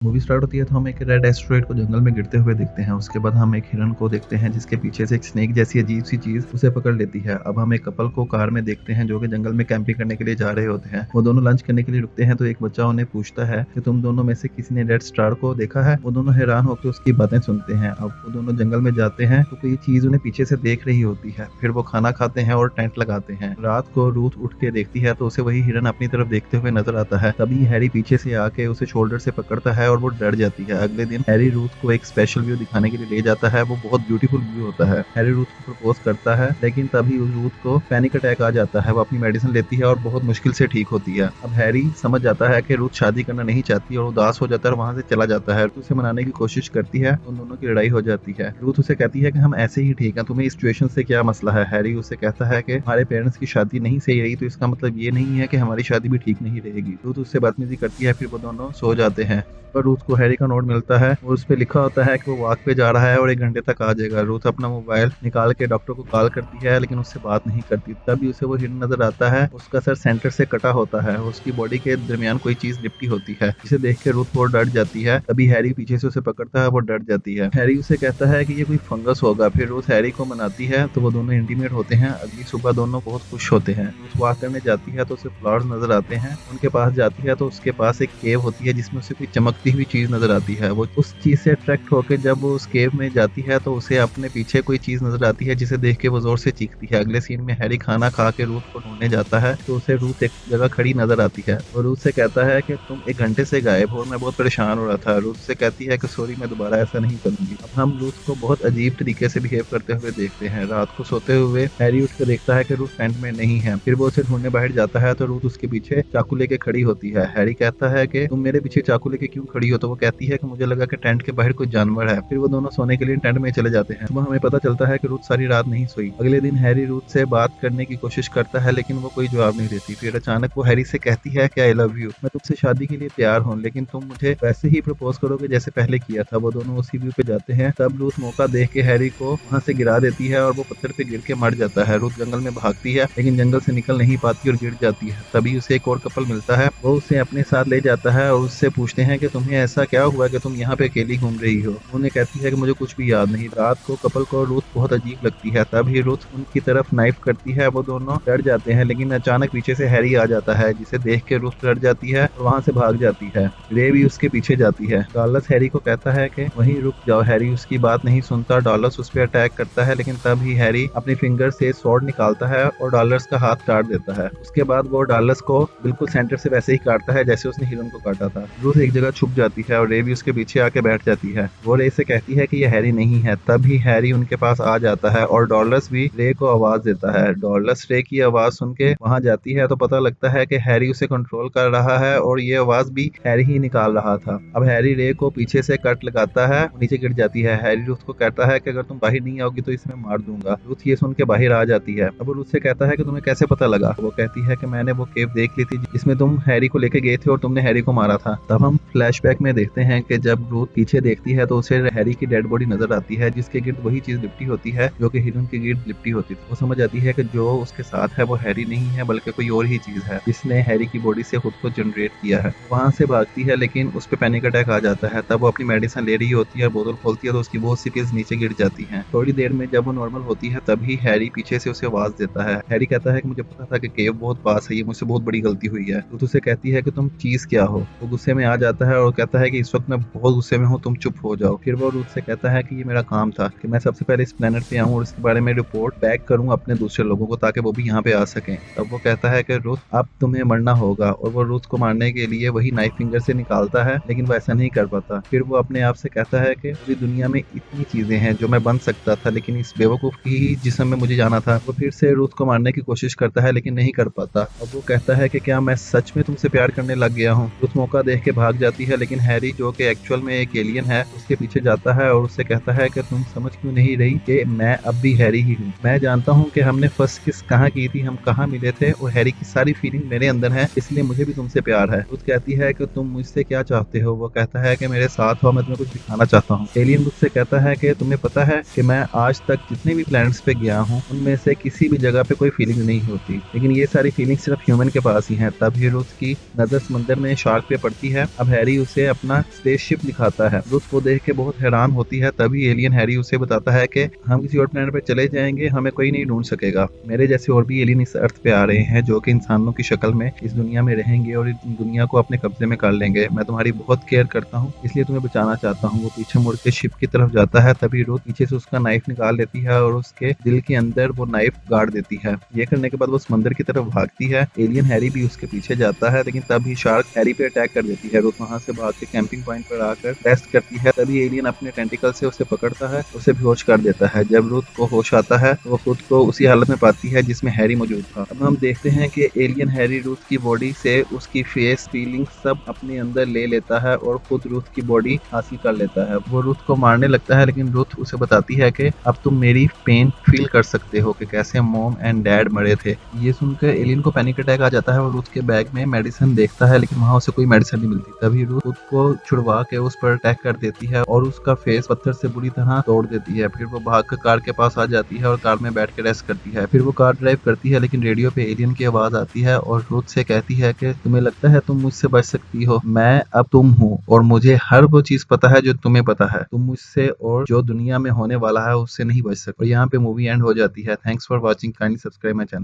Movie start होती है तो हम एक रेड एस्टेरॉयड को जंगल में गिरते हुए देखते हैं। उसके बाद हम एक हिरन को देखते हैं जिसके पीछे से एक स्नेक जैसी अजीब सी चीज उसे पकड़ लेती है। अब हम एक कपल को कार में देखते हैं जो कि जंगल में कैंपिंग करने के लिए जा रहे होते हैं। वो दोनों लंच करने के लिए रुकते हैं तो एक बच्चा उन्हें पूछता है कि तुम दोनों में से किसी ने रेड स्टार को देखा है। वो दोनों हैरान होकर उसकी बातें सुनते हैं। अब वो दोनों जंगल में जाते हैं तो कोई चीज उन्हें पीछे से देख रही होती है। फिर वो खाना खाते हैं और टेंट लगाते हैं। रात को रूथ उठ के देखती है तो उसे वही हिरन अपनी तरफ देखते हुए नजर आता है। तभी हैरी पीछे से आके उसे शोल्डर से पकड़ता है और वो डर जाती है। अगले दिन हैरी रूथ को एक स्पेशल व्यू दिखाने के लिए ले जाता है। वो बहुत ब्यूटीफुल व्यू होता है। हैरी रूथ को प्रपोज करता है लेकिन तभी उस रूथ को पैनिक अटैक आ जाता है। वो अपनी मेडिसिन लेती है और बहुत मुश्किल से ठीक होती है। अब हैरी समझ जाता है कि रूथ शादी करना नहीं चाहती और उदास हो जाता है और वहां से चला जाता है। उसे मनाने की कोशिश करती है। उन दोनों की लड़ाई हो जाती है। रूथ उसे कहती है कि हम ऐसे ही ठीक हैं, तुम्हें इस सिचुएशन से क्या मसला है। हैरी उसे कहता है कि हमारे पेरेंट्स की शादी नहीं सही रही तो इसका मतलब ये नहीं है कि हमारी शादी भी ठीक नहीं रहेगी। रूथ उससे बदतमीजी करती है। फिर वो दोनों सो जाते हैं। पर रूथ को हैरी का नोट मिलता है और उस पे लिखा होता है कि वो वॉक पे जा रहा है और 1 घंटे तक आ जाएगा। रूथ अपना मोबाइल निकाल के डॉक्टर को कॉल करती है लेकिन उससे बात नहीं करती। तभी उसे वो हिरन नजर आता है। उसका सर सेंटर से कटा होता है। उसकी बॉडी के दरमियान कोई चीज लिपटी होती है जिसे देख के रूथ बहुत डर जाती है। तभी हैरी पीछे से उसे पकड़ता है। वो डर जाती है। हैरी उसे कहता है कि ये कोई फंगस होगा। फिर रूथ हैरी को मनाती है तो वो दोनों इंटीमेट होते हैं। अगली सुबह दोनों बहुत खुश होते हैं। रूथ वॉक करने जाती है तो उसे फ्लावर्स नजर आते हैं। उनके पास जाती है तो उसके पास एक केव होती है जिसमें उसे कोई चमकती हुई चीज नजर आती है। वो उस चीज से अट्रैक्ट होकर जब वो उस केव में जाती है तो उसे अपने पीछे कोई चीज नजर आती है जिसे देख के वो जोर से चीखती है। अगले सीन में हैरी खाना खा के रूथ को ढूंढने जाता है तो उसे रूथ एक जगह खड़ी नजर आती है और रूथ से कहता है कि तुम 1 घंटे से गायब हो, मैं बहुत परेशान हो रहा था। रूथ से कहती है कि सॉरी, मैं दोबारा ऐसा नहीं करूंगी। अब हम रूथ को बहुत अजीब तरीके से बिहेव करते हुए देखते हैं। रात को सोते हुए हैरी उठ कर देखता है कि रूथ टेंट में नहीं है। फिर वो उसे ढूंढने बाहर जाता है तो रूथ उसके पीछे चाकू लेके खड़ी होती है। हैरी कहता है कि तुम मेरे पीछे चाकू लेके क्यों खड़ी हो। तो वो कहती है कि मुझे लगा कि टेंट के बाहर कोई जानवर है। फिर वो दोनों सोने के लिए टेंट में चले जाते हैं। सुबह हमें पता चलता है कि रूथ सारी रात नहीं सोई। अगले दिन हैरी रूथ से बात करने की कोशिश करता है लेकिन वो कोई जवाब नहीं देती। फिर अचानक वो हैरी से कहती है कि आई लव यू, मैं तुमसे शादी के लिए तैयार हूँ लेकिन तुम मुझे वैसे ही प्रपोज करोगे जैसे पहले किया था। वो दोनों उसी व्यू पे जाते हैं। तब रूथ मौका देख के हैरी को वहां से गिरा देती है और वो पत्थर पे गिर के मर जाता है। रूथ जंगल में भागती है लेकिन जंगल से निकल नहीं पाती और गिर जाती है। तभी उसे एक और कपल मिलता है। वो उसे अपने साथ ले जाता है और उससे पूछते हैं कि तुम्हें ऐसा क्या हुआ कि तुम यहाँ पे अकेली घूम रही हो। उन्हें कहती है कि मुझे कुछ भी याद नहीं। रात को कपल को रूथ बहुत अजीब लगती है। तभी रूथ उनकी तरफ नाइफ करती है। वो दोनों डर जाते हैं लेकिन अचानक पीछे से हैरी आ जाता है जिसे देख के रूथ डर जाती है और वहां से भाग जाती है। रे भी उसके पीछे जाती है। डॉलर्स हैरी को कहता है कि वहीं रुक जाओ। हैरी उसकी बात नहीं सुनता। डॉलर्स उस पर अटैक करता है लेकिन तब ही हैरी अपनी फिंगर से स्वॉर्ड निकालता है और डॉलर्स का हाथ काट देता है। उसके बाद वो डॉलर्स को बिल्कुल सेंटर से वैसे ही काटता है जैसे उसने हिरन को काटा था। रूथ एक जगह छुप जाती है और रे भी उसके पीछे आके बैठ जाती है। वो रे से कहती है कि ये हैरी नहीं है। तभी हैरी उनके पास आ जाता है और डॉलर्स भी रे को आवाज देता है। डॉलर्स रे की आवाज सुन के वहां जाती है तो पता लगता है कि हैरी उसे कंट्रोल कर रहा है और ये आवाज भी हैरी ही निकाल रहा था। अब हैरी रे को पीछे से कट लगाता है, नीचे गिर जाती है। हैरी रूथ को कहता है कि अगर तुम बाहर नहीं आओगी तो इसमें मार दूंगा। रूथ ये सुन के बाहर आ जाती है। अब रूथ से कहता है कि तुम्हें कैसे पता लगा। वो कहती है कि मैंने वो केव देख ली थी जिसमें तुम हैरी को लेके गए थे और तुमने हैरी को मारा था। तब हम फ्लैशबैक में देखते हैं कि जब रूथ पीछे देखती है तो उसे हैरी की डेड बॉडी नजर आती है जिसके गिर्द वही चीज लिपटी होती है जो कि हिरन के गिर्द लिपटी होती थी। वो समझ जाती है कि जो उसके साथ है वो हैरी नहीं है बल्कि कोई और ही चीज है जिसने हैरी की बॉडी से खुद को जनरेट किया है। वहां से भागती है लेकिन उस पर पैनिक अटैक आ जाता है। तब वो अपनी मेडिसिन ले रही होती है, बोतल खोलती है तो उसकी बहुत सी पीस नीचे गिर जाती है। थोड़ी देर में जब वो नॉर्मल होती है तभी हैरी पीछे से उसे आवाज देता है। हैरी कहता है कि मुझे पता था कि केव बहुत पास है, ये मुझसे बहुत बड़ी गलती हुई है। तो उसे कहती है कि तुम चीज क्या हो। वो गुस्से में आ जाता है और कहता है कि इस वक्त मैं बहुत गुस्से में हूँ, तुम चुप हो जाओ। फिर वो रूथ से कहता है कि ये मेरा काम था कि मैं सबसे पहले इस प्लेनेट पे आऊँ और इसके बारे में रिपोर्ट बैक करूँ अपने दूसरे लोगों को ताकि वो भी यहाँ पे आ सकें। तब वो कहता है कि रूथ अब तुम्हें मरना होगा और वो रूथ को मारने के लिए वही नाइफ फिंगर से निकालता है लेकिन वो ऐसा नहीं कर पाता। फिर वो अपने आप से कहता है कि पूरी दुनिया में इतनी चीजें हैं जो मैं बन सकता था लेकिन इस बेवकूफ की ही जिस्म में मुझे जाना था। वो फिर से रूथ को मारने की कोशिश करता है लेकिन नहीं कर पाता। अब वो कहता है कि क्या मैं सच में तुमसे प्यार करने लग गया हूँ। रूथ मौका देख के भाग जाती है लेकिन हैरी जो कि एक्चुअल में एक एलियन है उसके पीछे जाता है और उससे कहता है कि तुम समझ क्यों नहीं रही कि मैं अब भी हैरी ही हूँ। मैं जानता हूँ कि हमने फर्स्ट किस कहाँ की थी, हम कहाँ मिले थे और हैरी की सारी फीलिंग मेरे अंदर है, इसलिए मुझे भी तुमसे प्यार है। रूथ कहती है कि तुम मुझसे क्या चाहते हो। वो कहता है कि मेरे साथ हो, मैं तुम्हें कुछ दिखाना चाहता हूँ। एलियन उससे कहता है कि तुम्हें पता है कि मैं आज तक जितने भी प्लैनेट्स पे गया हूँ उनमें से किसी भी जगह पे कोई फीलिंग नहीं होती लेकिन ये सारी फीलिंग सिर्फ ह्यूमन के पास ही है। तब ही रूथ की नजर समंदर में शार्क पे पड़ती है। अब हैरी उसे अपना स्पेसशिप दिखाता है। रुथ को देख के बहुत हैरान होती है। तभी एलियन हैरी उसे बताता है कि हम किसी और प्लेनेट पे चले जाएंगे, हमें कोई नहीं ढूंढ सकेगा। मेरे जैसे और भी एलियन इस अर्थ पे आ रहे हैं जो कि इंसानों की शक्ल में इस दुनिया में रहेंगे और इस दुनिया को अपने कब्जे में कर लेंगे। मैं तुम्हारी बहुत केयर करता हूँ, इसलिए तुम्हें बचाना चाहता हूँ। वो पीछे मुड़ के शिप की तरफ जाता है। तभी रुथ पीछे से उसका नाइफ निकाल लेती है और उसके दिल के अंदर वो नाइफ गाड़ देती है। ये करने के बाद वो समंदर की तरफ भागती है। एलियन हैरी भी उसके पीछे जाता है, लेकिन तभी शार्क हैरी पे अटैक कर देती है। रुथ वहां से भाग के कैंपिंग पॉइंट पर आकर रेस्ट करती है। तभी एलियन अपने टेंटिकल से उसे पकड़ता है, उसे बेहोश कर देता है। जब रुथ को होश आता है तो वो खुद को उसी हालत में पाती है जिसमें हैरी मौजूद था। अब हम देखते हैं कि एलियन हैरी रुथ की बॉडी से उसकी फेस, फीलिंग सब अपने अंदर ले लेता है और खुद रुथ की बॉडी हासिल कर लेता है। वो रुथ को मारने लगता है, लेकिन रुथ उसे बताती है कि अब तुम मेरी पेन फील कर सकते हो कि कैसे मॉम एंड डैड मरे थे। ये सुनकर एलियन को पैनिक अटैक आ जाता है और रुथ के बैग में मेडिसिन देखता है, लेकिन वहां उसे कोई मेडिसिन नहीं मिलती। तभी रुथ खुद को छुड़वा के उस पर अटैक कर देती है और उसका फेस पत्थर से बुरी तरह तोड़ देती है। फिर वो भाग कर कार के पास आ जाती है और कार में बैठ के रेस्ट करती है। फिर वो कार ड्राइव करती है, लेकिन रेडियो पे एलियन की आवाज आती है और रुथ से कहती है कि तुम्हें लगता है तुम मुझसे बच सकती हो, मैं अब तुम हूँ और मुझे हर वो चीज पता है जो तुम्हें पता है। तुम मुझसे और जो दुनिया में होने वाला है उससे नहीं बच सकते। और यहाँ पे मूवी एंड हो जाती है। Thanks for watching, kindly subscribe my channel.